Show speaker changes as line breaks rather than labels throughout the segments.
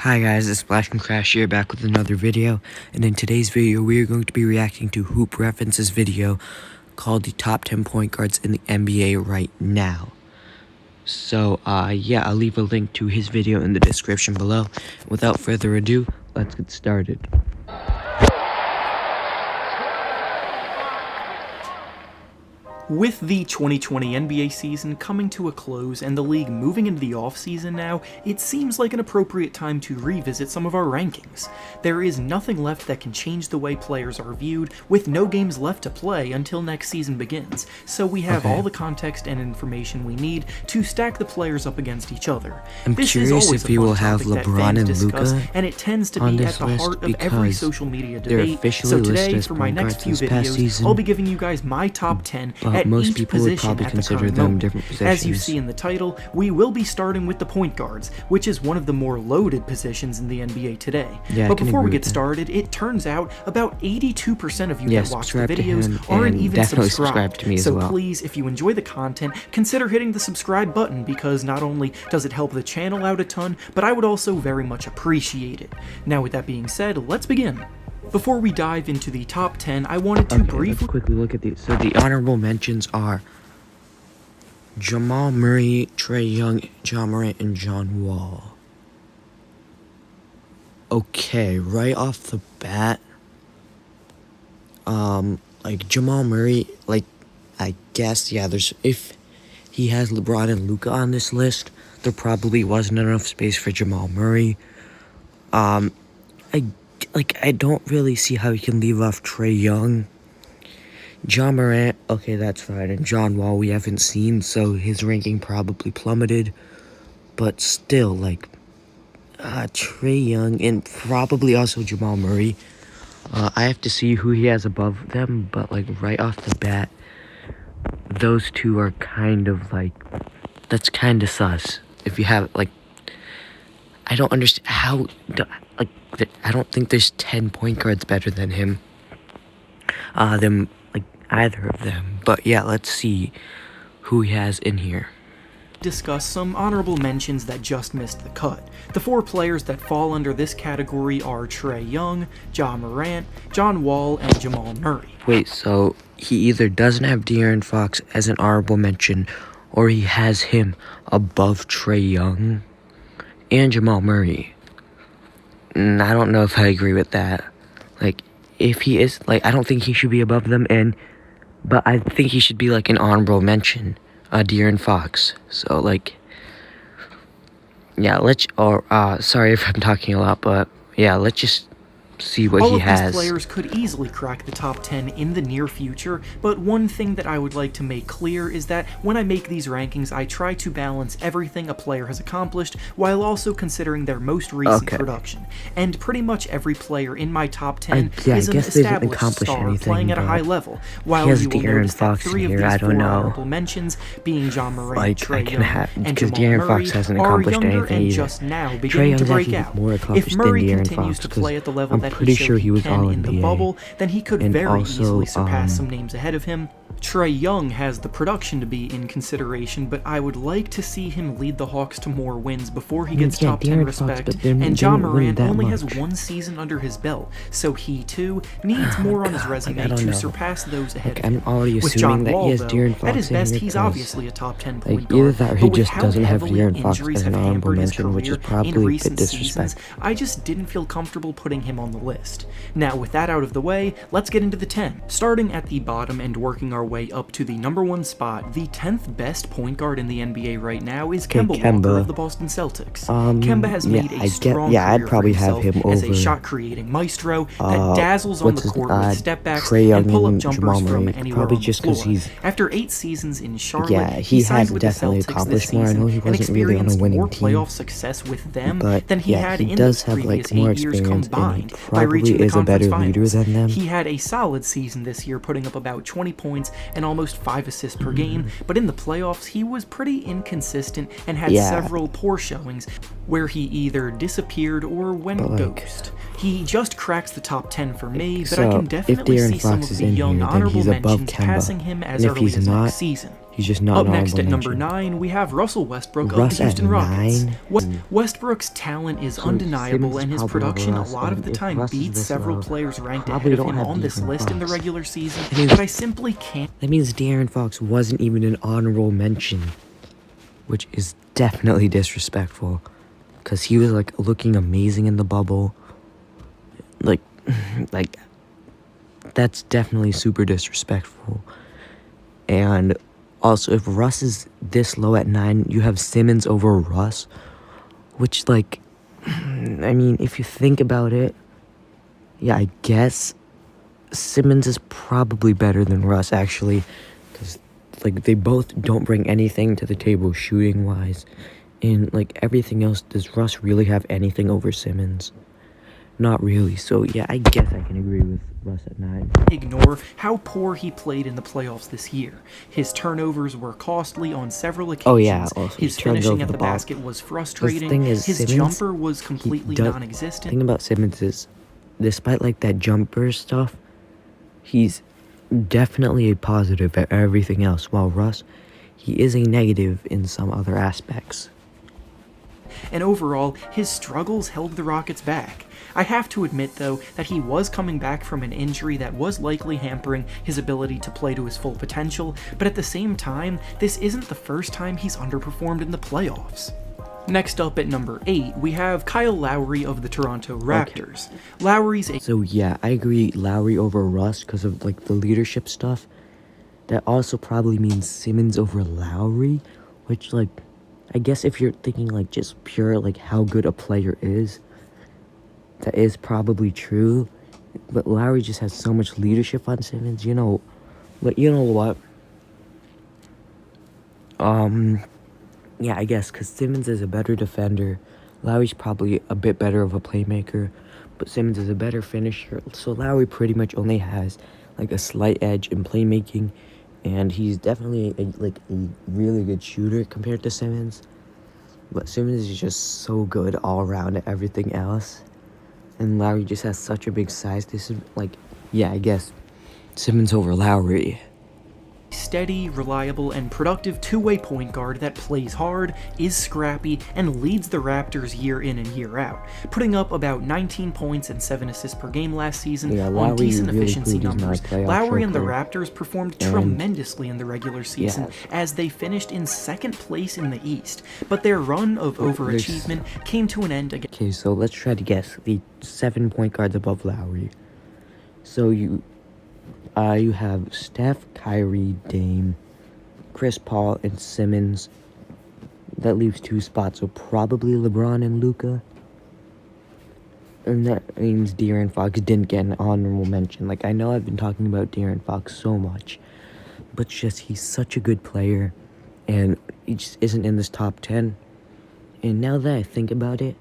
Hi guys, it's Splash and Crash here, back with another video, and in today's video we are going to be reacting to Hoop Reference's video called the top 10 point guards in the NBA right now. So yeah, I'll leave a link to his video in the description below. Without further ado, let's get started.
With the 2020 NBA season coming to a close and the league moving into the offseason now, it seems like an appropriate time to revisit some of our rankings. There is nothing left that can change the way players are viewed, with no games left to play until next season begins, so we have all the context and information we need to stack the players up against each other.
I'm curious if we will have LeBron and Luka
and it tends to be at the heart of every social media debate. So today, for my next few videos, I'll be giving you guys my top 10 at
most
each
people would
position
probably
at the
consider
current
them
moment.
different positions.
As you see in the title, we will be starting with the point guards, which is one of the more loaded positions in the NBA today.
Yeah,
but before we get started, it turns out about 82% of you that watch the videos aren't even subscribed.
To me as well.
Please, if you enjoy the content, consider hitting the subscribe button, because not only does it help the channel out a ton, but I would also very much appreciate it. Now with that being said, let's begin. Before we dive into the top 10, I wanted to briefly
let's quickly look at these. So the honorable mentions are Jamal Murray, Trae Young, Ja Morant, and John Wall. Okay, right off the bat, like Jamal Murray, like, I guess, yeah, if he has LeBron and Luka on this list, there probably wasn't enough space for Jamal Murray. I don't really see how he can leave off Trae Young. Ja Morant, okay, that's fine. And John Wall, we haven't seen, so his ranking probably plummeted. But still, like, Trae Young and probably also Jamal Murray. I have to see who he has above them, but, like, right off the bat, those two are kind of, like, that's kind of sus. If you have, like, I don't understand how, like, I don't think there's 10 point guards better than him. Like, either of them. But yeah, let's see who he has in here.
Discuss some honorable mentions that just missed the cut. The 4 players that fall under this category are Trae Young, Ja Morant, John Wall, and Jamal Murray.
Wait, so he either doesn't have De'Aaron Fox as an honorable mention, or he has him above Trae Young and Jamal Murray. I don't know if I agree with that. Like, if he is, like, I don't think he should be above them, but I think he should be, like, an honorable mention, De'Aaron Fox. So, like, yeah, sorry if I'm talking a lot, but, yeah, let's just see what he has.
All of these players could easily crack the top 10 in the near future, but one thing that I would like to make clear is that when I make these rankings, I try to balance everything a player has accomplished while also considering their most recent production. And pretty much every player in my top 10 is an established star playing at a high level, while you will notice that 3 of these 4 honorable mentions, being Ja Morant, Trae Young, and Jamal Murray, are younger and just now beginning to break out. If Murray continues to play at the level that
pretty sure he was all
in the bubble, then he could very easily surpass some names ahead of him. Trae Young has the production to be in consideration, but I would like to see him lead the Hawks to more wins before he gets top 10 respect, and Ja Morant only has 1 season under his belt, so he too needs more on his resume to surpass those ahead of him.
I'm already
With
assuming
John Wall,
that he has De'Aaron Fox
at his best, he's
because,
obviously a top 10 point
like,
guard,
either that or he
but
just
with
doesn't
how
have
heavily
De'Aaron Fox
injuries
as an
have
honorable
hampered his
mention, which is
career
probably
in
a bit
recent
disrespectful.
seasons, I just didn't feel comfortable putting him on the list. Now, with that out of the way, let's get into the 10. Starting at the bottom and working our way up to the number 1 spot, the 10th best point guard in the NBA right now is Kemba Walker of the Boston Celtics. Kemba has made a strong career
I'd probably
for
have
himself
him
as
over
a shot-creating maestro that dazzles on the court with step-backs
Trae Young
and pull-up
and
jumpers
Jamal
from
Murray,
anywhere
probably
on
just
the
'cause
floor.
he's
After 8 seasons in Charlotte,
he
signed
had
with the
definitely
Celtics this
accomplished more. I
season
know he
and
wasn't really on a
experienced
winning
more
team,
playoff success with them than he
yeah,
had
he
in
does
the
have,
previous
like, more
8 years
experience, and he
combined by
probably
reaching the
is a better
conference
leader
finals.
than them.
He had a solid season this year, putting up about 20 points and almost 5 assists per game, but in the playoffs, he was pretty inconsistent and had several poor showings where he either disappeared or went ghost. He just cracks the top 10 for me, but
So,
I can
if
definitely
De'Aaron
see some
Fox
of
is
the
in
young
here, then
honorable
he's above
mentions
Kemba.
passing him as
And if
early
he's
as
not,
next season.
he's just not
Up
an
next
honorable
at number
mention.
9, we have Russell Westbrook of the
Russ at
Houston Rockets.
9?
Westbrook's talent is
So
undeniable,
Simmons is
and his
probably over
production a
Russ,
lot of
and
the
if
time
Russ is
beats
this
several
low,
players ranked
probably
ahead of
don't
him
have
on this
De'Aaron
list in the
Fox.
regular season,
That means-
but I simply can't.
That means De'Aaron Fox wasn't even an honorable mention, which is definitely disrespectful, because he was like looking amazing in the bubble. Like, like that's definitely super disrespectful. And also, if Russ is this low at 9, you have Simmons over Russ, which, like, I mean, if you think about it, yeah, I guess Simmons is probably better than Russ, actually, because, like, they both don't bring anything to the table shooting-wise, and, like, everything else. Does Russ really have anything over Simmons? Not really. So, yeah, I guess I can agree with Russ at 9.
Ignore how poor he played in the playoffs this year. His turnovers were costly on several occasions.
Oh, yeah, also,
his
he turned
finishing
over
at
the
the
ball.
basket was frustrating.
thing is,
His
Simmons,
jumper was completely
The
non-existent.
thing about Simmons is, despite, like, that jumper stuff, he's definitely a positive at everything else, while Russ, he is a negative in some other aspects.
And overall, his struggles held the Rockets back. I have to admit, though, that he was coming back from an injury that was likely hampering his ability to play to his full potential, but at the same time, this isn't the first time he's underperformed in the playoffs. Next up at number 8, we have Kyle Lowry of the Toronto Raptors. Lowry's a
So, yeah, I agree Lowry over Russ because of, like, the leadership stuff. That also probably means Simmons over Lowry, which, like, I guess if you're thinking, like, just pure, like, how good a player is, that is probably true. But Lowry just has so much leadership on Simmons, you know. But you know what? Yeah, I guess, because Simmons is a better defender. Lowry's probably a bit better of a playmaker, but Simmons is a better finisher. So Lowry pretty much only has, like, a slight edge in playmaking, and he's definitely, a really good shooter compared to Simmons. But Simmons is just so good all around at everything else. And Lowry just has such a big size. This is, like, yeah, I guess Simmons over Lowry.
steady, reliable, and productive two-way point guard that plays hard, is scrappy, and leads the Raptors year in and year out, putting up about 19 points and 7 assists per game last season
Yeah,
on
Lowry
decent
really
efficiency
proved he's not a
numbers.
playoff
Lowry and the
choker.
Raptors performed
And-
tremendously in the regular season as they finished in second place in the East, but their run of overachievement came to an end again.
Okay, so let's try to guess the 7 point guards above Lowry. So you have Steph, Kyrie, Dame, Chris Paul, and Simmons. That leaves 2 spots, so probably LeBron and Luka. And that means De'Aaron Fox didn't get an honorable mention. Like, I know I've been talking about De'Aaron Fox so much, but just he's such a good player, and he just isn't in this top 10. And now that I think about it,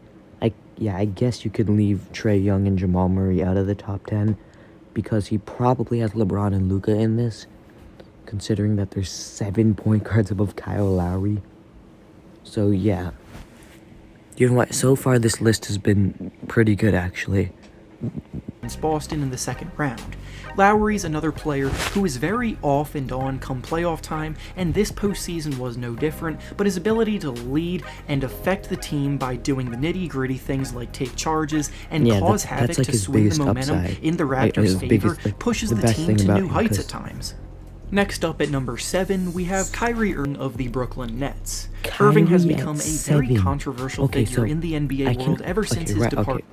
I guess you could leave Trae Young and Jamal Murray out of the top 10, because he probably has LeBron and Luka in this, considering that there's 7 point guards above Kyle Lowry. So, yeah. You know what? So far, this list has been pretty good, actually.
Boston in the second round. Lowry's another player who is very off and on come playoff time, and this postseason was no different, but his ability to lead and affect the team by doing the nitty-gritty things like take charges and
Yeah,
cause
that's
havoc
like
to
his
swing the
biggest
momentum
upside.
in the
Like,
Raptors'
his
favor
biggest, like,
pushes
the
the
best
team
thing
to
about
new
him,
heights
'cause-
at times. Next up at number 7, we have Kyrie Irving of the Brooklyn Nets. Irving has
Kyrie at
become a very
7.
controversial
Okay,
figure
so
in the NBA world ever since his departure.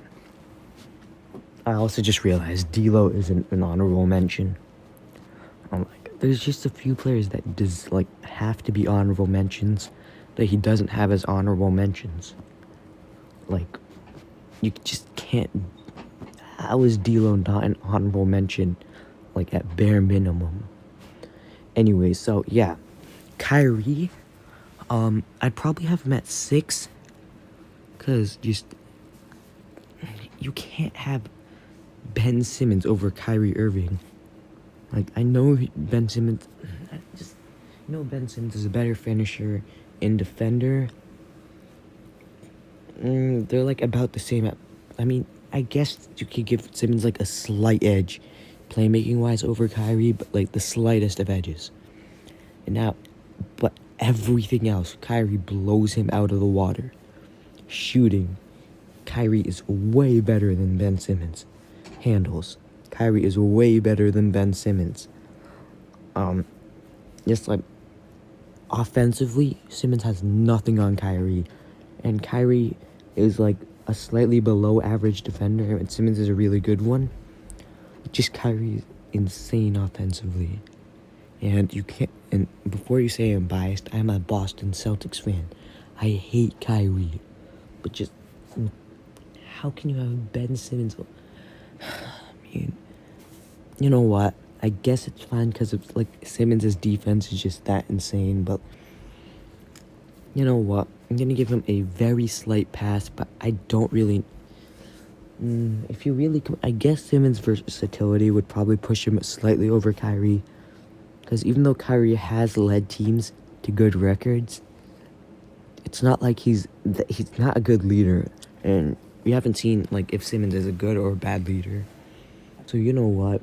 I also just realized D'Lo isn't an honorable mention. There's just a few players that have to be honorable mentions that he doesn't have as honorable mentions. Like, you just can't. How is D'Lo not an honorable mention? Like, at bare minimum. Anyway, so yeah, Kyrie. I'd probably have him at 6, cause you can't have Ben Simmons over Kyrie Irving. Like, I know Ben Simmons is a better finisher and defender. They're, like, about the same. I guess you could give Simmons like a slight edge, playmaking wise over Kyrie, but like the slightest of edges. And now, but everything else, Kyrie blows him out of the water. Shooting, Kyrie is way better than Ben Simmons. Handles, Kyrie is way better than Ben Simmons. Just like offensively, Simmons has nothing on Kyrie, and Kyrie is like a slightly below average defender, and Simmons is a really good one. Just Kyrie is insane offensively, and you can't. And before you say I'm biased, I'm a Boston Celtics fan. I hate Kyrie, but just how can you have Ben Simmons? I mean, you know what? I guess it's fine because it's like Simmons' defense is just that insane, but you know what? I'm gonna give him a very slight pass, but I don't really. If you really, I guess Simmons' versatility would probably push him slightly over Kyrie, because even though Kyrie has led teams to good records, it's not like he's not a good leader, and we haven't seen like if Simmons is a good or a bad leader. So you know what?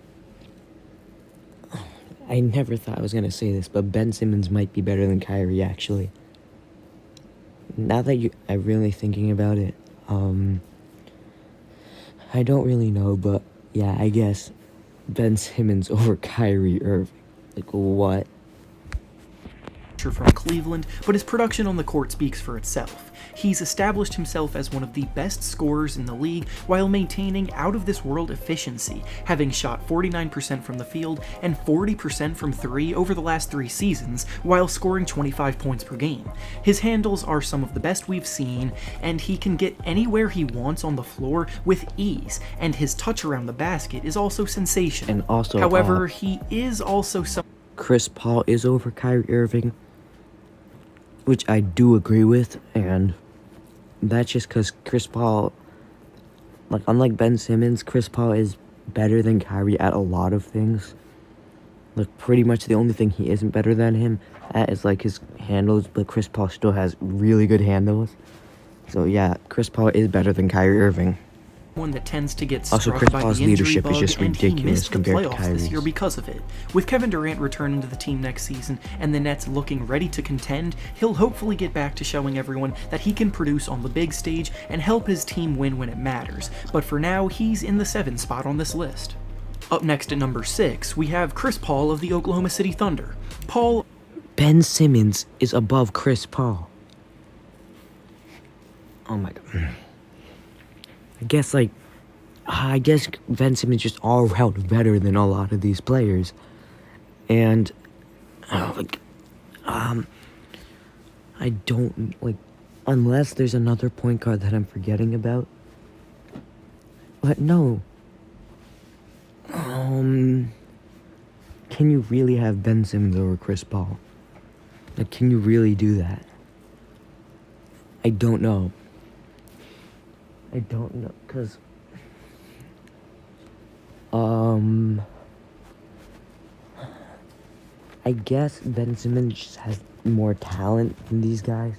I never thought I was gonna say this, but Ben Simmons might be better than Kyrie actually. Now that I'm really thinking about it, I don't really know, but yeah, I guess Ben Simmons over Kyrie Irving. Like what?
From Cleveland, but his production on the court speaks for itself. He's established himself as one of the best scorers in the league while maintaining out-of-this-world efficiency, having shot 49% from the field and 40% from three over the last 3 seasons, while scoring 25 points per game. His handles are some of the best we've seen, and he can get anywhere he wants on the floor with ease, and his touch around the basket is also sensational.
And also,
however, he is also some.
Chris Paul is over Kyrie Irving, which I do agree with, and that's just because Chris Paul, like unlike Ben Simmons, Chris Paul is better than Kyrie at a lot of things. Like pretty much the only thing he isn't better than him at is like his handles, but Chris Paul still has really good handles. So yeah, Chris Paul is better than Kyrie Irving.
One that tends to get
Also,
struck
Chris
by
Paul's
the injury
leadership
bug,
is just
and he
ridiculous
missed the
compared to
playoffs
Kyrie's.
this year because of it. With Kevin Durant returning to the team next season and the Nets looking ready to contend, he'll hopefully get back to showing everyone that he can produce on the big stage and help his team win when it matters. But for now, he's in the 7th spot on this list. Up next at number 6, we have Chris Paul of the Oklahoma City Thunder.
Ben Simmons is above Chris Paul. Oh my god. I guess Ben Simmons is just all around better than a lot of these players. And I don't unless there's another point guard that I'm forgetting about. But no. Can you really have Ben Simmons over Chris Paul? Like, can you really do that? I don't know. Because I guess Ben Simmons just has more talent than these guys.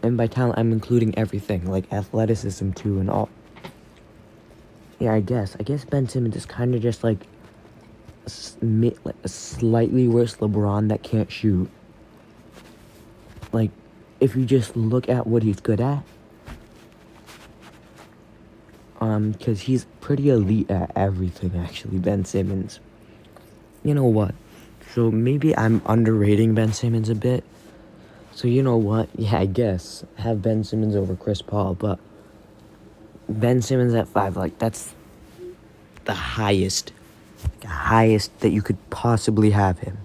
And by talent, I'm including everything, like athleticism too and all. Yeah, I guess Ben Simmons is kind of just like a slightly worse LeBron that can't shoot. Like, if you just look at what he's good at, because he's pretty elite at everything, actually, Ben Simmons. You know what? So maybe I'm underrating Ben Simmons a bit. So you know what? Yeah, I guess have Ben Simmons over Chris Paul, but Ben Simmons at 5, like that's the highest that you could possibly have him.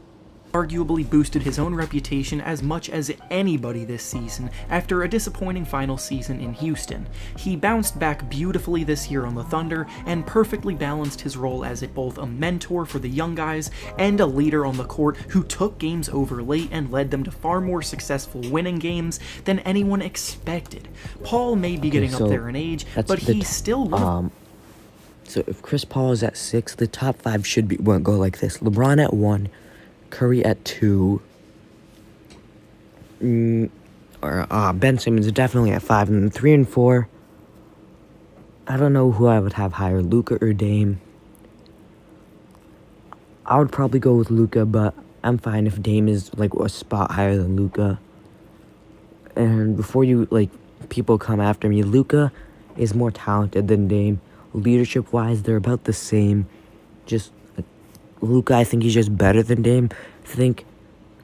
Arguably boosted his own reputation as much as anybody this season after a disappointing final season in Houston. He bounced back beautifully this year on the Thunder and perfectly balanced his role as both a mentor for the young guys and a leader on the court who took games over late and led them to far more successful winning games than anyone expected. Paul may be getting up there in age, but he's still
So if Chris Paul is at 6, the top 5 should go like this: LeBron at 1, Curry at 2, Ben Simmons is definitely at 5, and then 3 and 4. I don't know who I would have higher, Luka or Dame. I would probably go with Luka, but I'm fine if Dame is like a spot higher than Luka. And before you like people come after me, Luka is more talented than Dame. Leadership wise, they're about the same. Just like, Luka, I think he's just better than Dame. And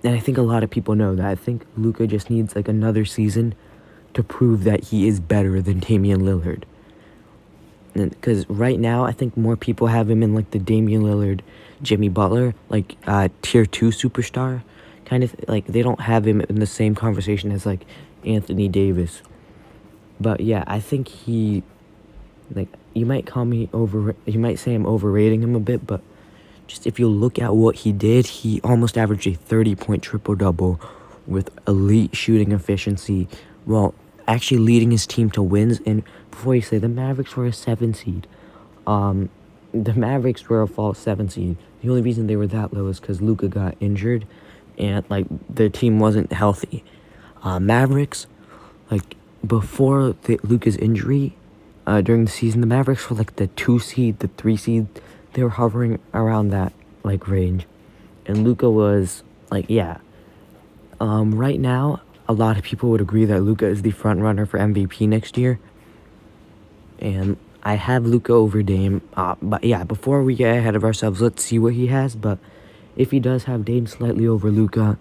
I think a lot of people know that. I think Luka just needs like another season to prove that he is better than Damian Lillard. Because right now, I think more people have him in like the Damian Lillard, Jimmy Butler, like tier 2 superstar kind of like they don't have him in the same conversation as like Anthony Davis. But yeah, I think he, like, you might say I'm overrating him a bit, but just if you look at what he did, he almost averaged a 30-point triple-double with elite shooting efficiency, while actually leading his team to wins. And before you say, the Mavericks were a 7 seed. The Mavericks were a false 7 seed. The only reason they were that low is because Luka got injured, and, like, their team wasn't healthy. Mavericks, like, before Luka's injury, during the season, the Mavericks were, like, the 2 seed, the 3 seed. They were hovering around that, like, range. And Luka was, like, yeah. Right now, a lot of people would agree that Luka is the front runner for MVP next year. And I have Luka over Dame. But yeah, before we get ahead of ourselves, let's see what he has. But if he does have Dame slightly over Luka,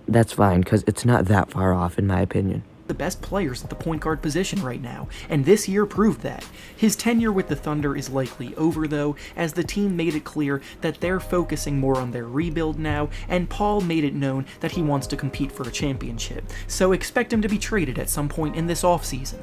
that's fine, because it's not that far off, in my opinion.
The best players at the point guard position right now, and this year proved that. His tenure with the Thunder is likely over, though, as the team made it clear that they're focusing more on their rebuild now, and Paul made it known that he wants to compete for a championship, so expect him to be traded at some point in this offseason.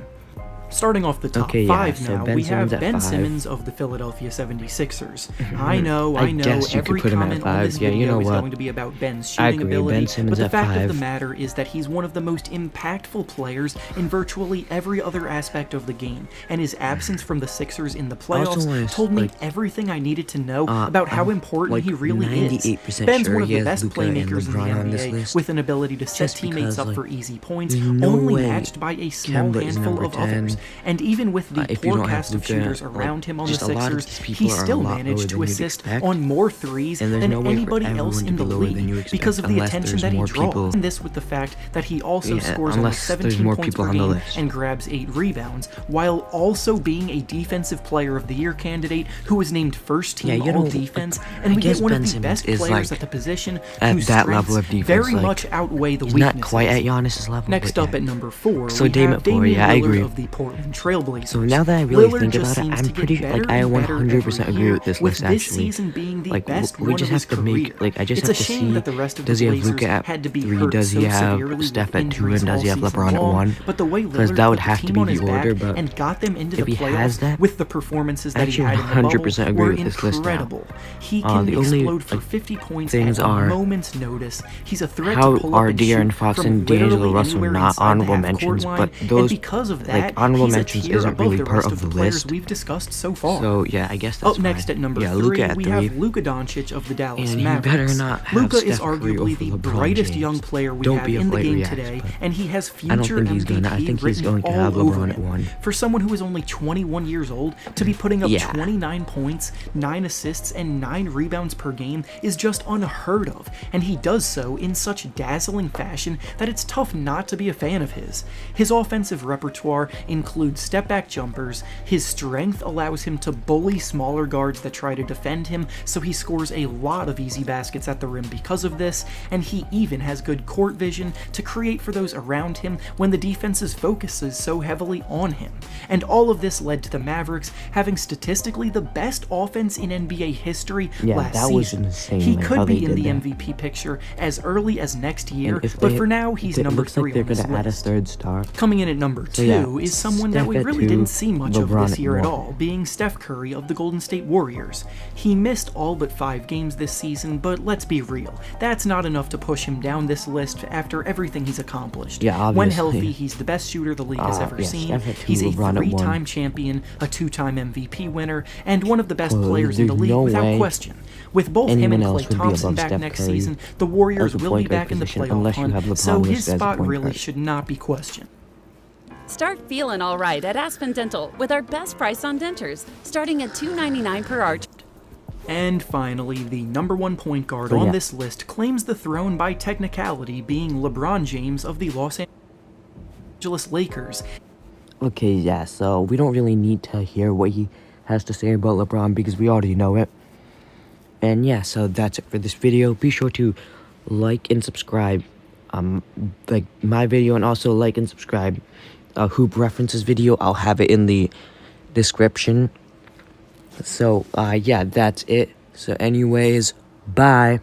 Starting off the top five now, we have Ben Simmons of the Philadelphia 76ers. I know, every comment on this video is going to be about Ben's shooting ability, but the fact of the matter is that he's one of the most impactful players in virtually every other aspect of the game, and his absence from the Sixers in the playoffs told me everything I needed to know about how important he really is. Ben's one of the best playmakers in the NBA, with an ability to set teammates up for easy points, only matched by a small handful of others. And even with the poor cast of shooters around him on the Sixers, he still managed to assist on more threes than anybody else in the league because of the attention that he draws. And this with the fact that he also scores almost 17 points per game and grabs 8 rebounds, while also being a Defensive Player of the Year candidate who was named first team All-Defense, and we get one of the best players at the position whose strengths very much outweigh the weaknesses.
Not quite at Giannis's level.
Next up at number 4, we have Damian Lillard of the Portland Trailblazers.
So now that I really think about it, I'm pretty, like, I 100% agree with this list,
this
actually.
season being the
Like,
best
we
one
just
of his
have to
career.
make, like, I just
It's
have
a
to
shame
see,
that the rest of
does
the
he have
Blazers
Luka at
had to be
3,
hurt
does he
so
have
severely
Steph
with
at 2,
injuries
and does he
all
have LeBron
season
at
long,
1?
but the way
Because
Lillard
that would
put
have
the
to
team
be
on
the
his
order,
back
but
and got them into the
if he has
playoffs
that,
with the performances that he
actually
had in the
100%
bubble
agree
were
with this list now.
incredible. He can
the only,
explode for
like,
50 points
things
at a
are,
moment's notice. He's a threat
how
to pull up
are
and
De'Aaron
shoot
Fox
from
and D'Angelo
literally
Russell
anywhere
not
inside the
honorable
half-court
mentions,
line,
but
and
those,
because of
like,
that,
honorable
he's a
mentions
tier
isn't
above
really
the
part
rest
of
of
the
the players
list.
we've discussed so far.
So yeah, I guess that's
Up next
fine.
at number
yeah,
3,
Luka at
we
3.
have Luka Doncic of the Dallas
And
Mavericks.
you better not have
Luka is
Steph Curry
arguably
over
the
LeBron
brightest
James.
young player we
Don't
have
be
in the
afraid to
game
react,
today,
but
and he has
I don't
future
think he's
MVP
gonna. I think he's
written
going to have
all over
LeBron at
him.
1.
For someone who is only 21 years old, to be putting up 29 points, 9 assists, and 9 rebounds per game is just unheard of, and he does so in such dazzling fashion that it's tough not to be a fan of his. His offensive repertoire includes step-back jumpers, his strength allows him to bully smaller guards that try to defend him, so he scores a lot of easy baskets at the rim because of this, and he even has good court vision to create for those around him when the defense's focus is so heavily on him. And all of this led to the Mavericks having statistically the best offense in NBA history last
that was
season.
insane,
He
like,
could
how
be
they
in
did
the
that.
MVP picture as early as next year,
And if
but
they-
for now he's
it
number
looks
3
like they're
on this
gonna add a
list.
3rd star.
Coming in at number 2
yeah,
is someone that
Steph
we
at
really
2,
didn't see much of
LeBron
this
at
year at
1.
all, being Steph Curry of the Golden State Warriors. He missed all but 5 games this season, but let's be real, that's not enough to push him down this list after everything he's accomplished.
Yeah, obviously.
When healthy, he's the best shooter the league has ever seen.
Steph at 2,
He's a
LeBron at 1.
3-time champion, a 2-time MVP winner, and one of the best players in the
there's
league
no
without
way
question. With both him
anyone
and
else
Klay
would be
Thompson
above
back
Steph
next
Curry
season, the Warriors
as a
will be
point guard
back in the
position,
playoff
unless you
hunt,
have LeBron
so his
listed as a
spot
point
really
guard.
should not be questioned.
Start feeling all right at Aspen Dental with our best price on dentures, starting at $2.99 per arch.
And finally, the number one point guard
Oh,
on
yeah.
this list claims the throne by technicality, being LeBron James of the Los Angeles Lakers.
Okay, yeah, so we don't really need to hear what he has to say about LeBron because we already know it. And yeah, so that's it for this video. Be sure to like and subscribe, like my video, and also like and subscribe Hoop References video. I'll have it in the description. So, yeah, that's it. So anyways, bye.